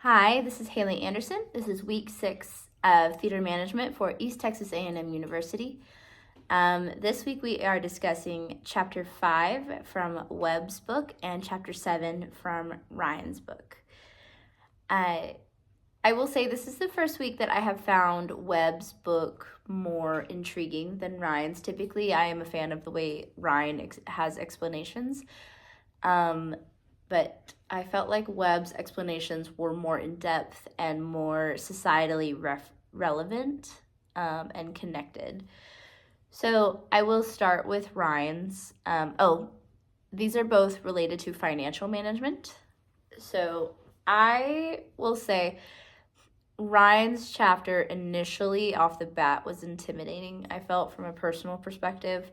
Hi, this is Haley Anderson. This is week 6 of theater management for East Texas A&M University. This week we are discussing chapter 5 from Webb's book and chapter 7 from Ryan's book. I will say this is the first week that I have found Webb's book more intriguing than Ryan's. Typically, I am a fan of the way Ryan has explanations. But I felt like Webb's explanations were more in-depth and more societally relevant and connected. So I will start with Ryan's. These are both related to financial management. So I will say Ryan's chapter initially off the bat was intimidating, I felt, from a personal perspective,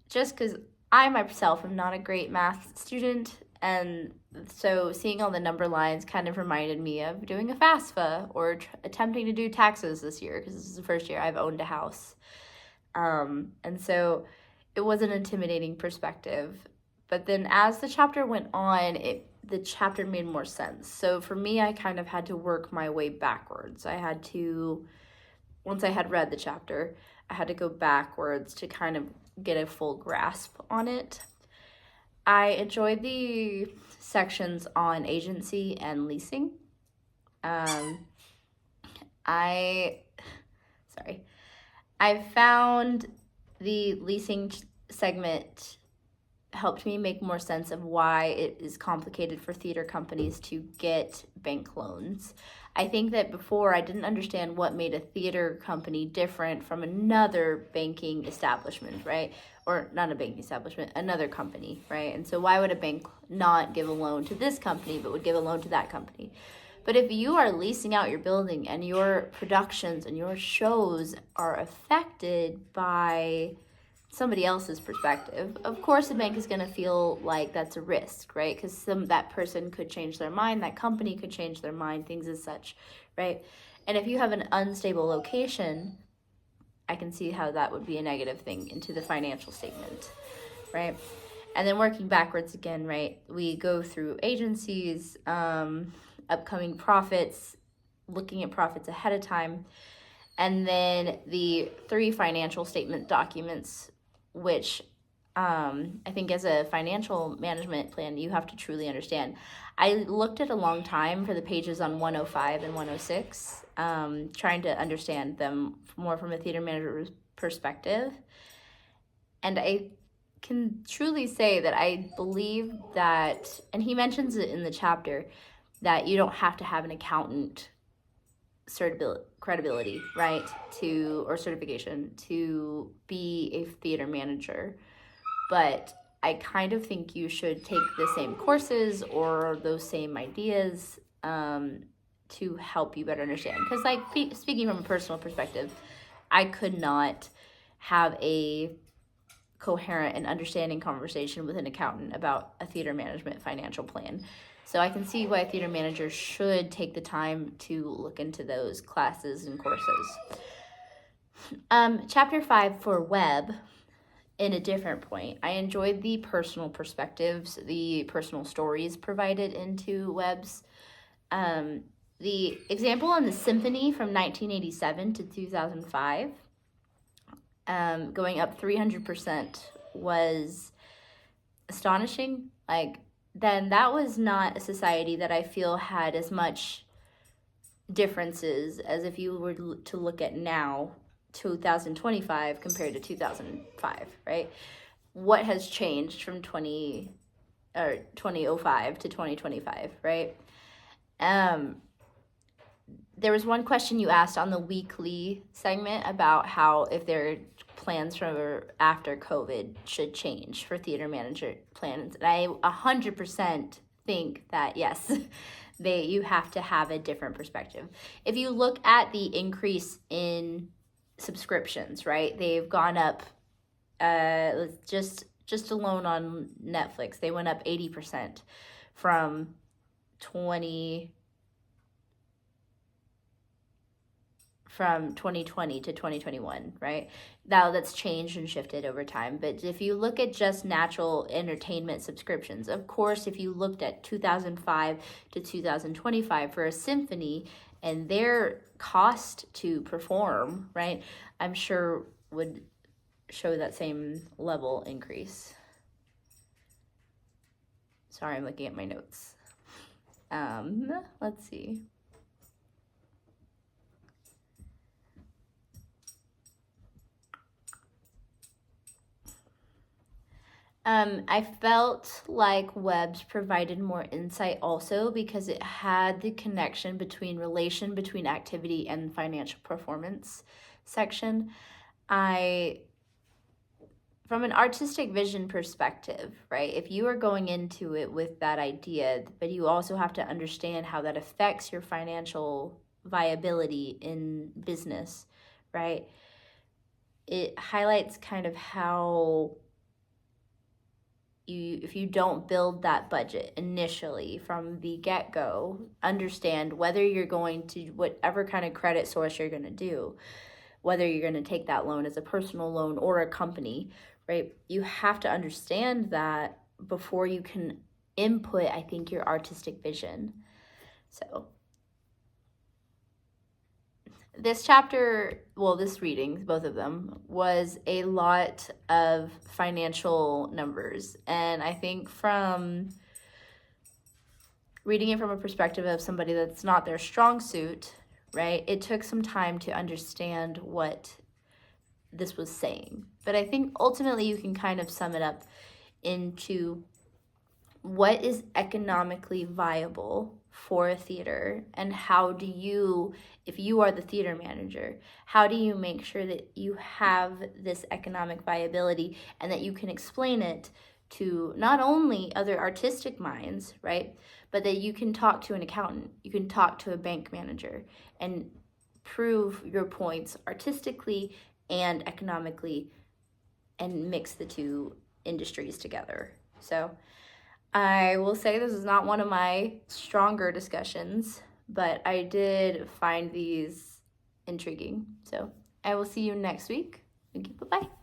just because I myself am not a great math student. And so seeing all the number lines kind of reminded me of doing a FAFSA or attempting to do taxes this year, because this is the first year I've owned a house. And so it was an intimidating perspective. But then as the chapter went on, the chapter made more sense. So for me, I kind of had to work my way backwards. Once I had read the chapter, I had to go backwards to kind of get a full grasp on it. I enjoyed the sections on agency and leasing. I found the leasing segment helped me make more sense of why it is complicated for theater companies to get bank loans. I think that before I didn't understand what made a theater company different from another banking establishment, right? Or not a banking establishment, another company, right? And so why would a bank not give a loan to this company but would give a loan to that company? But if you are leasing out your building and your productions and your shows are affected by somebody else's perspective, of course the bank is going to feel like that's a risk, right? Because that person could change their mind, that company could change their mind, things as such, right? And if you have an unstable location, I can see how that would be a negative thing into the financial statement, right? And then working backwards again, right? We go through agencies, upcoming profits, looking at profits ahead of time, and then the 3 financial statement documents, which I think as a financial management plan, you have to truly understand. I looked at a long time for the pages on 105 and 106, trying to understand them more from a theater manager's perspective. And I can truly say that I believe that, and he mentions it in the chapter, that you don't have to have an accountant credibility, right, or certification to be a theater manager. But I kind of think you should take the same courses or those same ideas to help you better understand. Because speaking from a personal perspective, I could not have a coherent and understanding conversation with an accountant about a theater management financial plan. So I can see why theater managers should take the time to look into those classes and courses. Chapter 5 for Webb, in a different point, I enjoyed the personal perspectives, the personal stories provided into Webb's. The example on the symphony from 1987 to 2005, going up 300% was astonishing. Then that was not a society that I feel had as much differences as if you were to look at now, 2025 compared to 2005, right? What has changed from 2005 to 2025, right? There was one question you asked on the weekly segment about how if their plans for after COVID should change for theater manager plans. And I 100% think that, yes, you have to have a different perspective. If you look at the increase in subscriptions, right, they've gone up, just alone on Netflix, they went up 80% from 20 from 2020 to 2021, right? Now that's changed and shifted over time. But if you look at just natural entertainment subscriptions, of course, if you looked at 2005 to 2025 for a symphony and their cost to perform, right, I'm sure would show that same level increase. Sorry, I'm looking at my notes. Let's see. I felt like Webb's provided more insight also because it had the connection between activity and financial performance section. From an artistic vision perspective, right, if you are going into it with that idea, but you also have to understand how that affects your financial viability in business, right, it highlights kind of how if you don't build that budget initially from the get-go, understand whether you're going to, whatever kind of credit source you're going to do, whether you're going to take that loan as a personal loan or a company, right? You have to understand that before you can input, I think, your artistic vision. So this chapter, well, this reading, both of them, was a lot of financial numbers. And I think from reading it from a perspective of somebody that's not their strong suit, right, it took some time to understand what this was saying. But I think ultimately you can kind of sum it up into what is economically viable for a theater, and how do you, if you are the theater manager, how do you make sure that you have this economic viability and that you can explain it to not only other artistic minds, right, but that you can talk to an accountant, you can talk to a bank manager and prove your points artistically and economically and mix the two industries together. So I will say this is not one of my stronger discussions, but I did find these intriguing. So I will see you next week. Thank you. Bye-bye.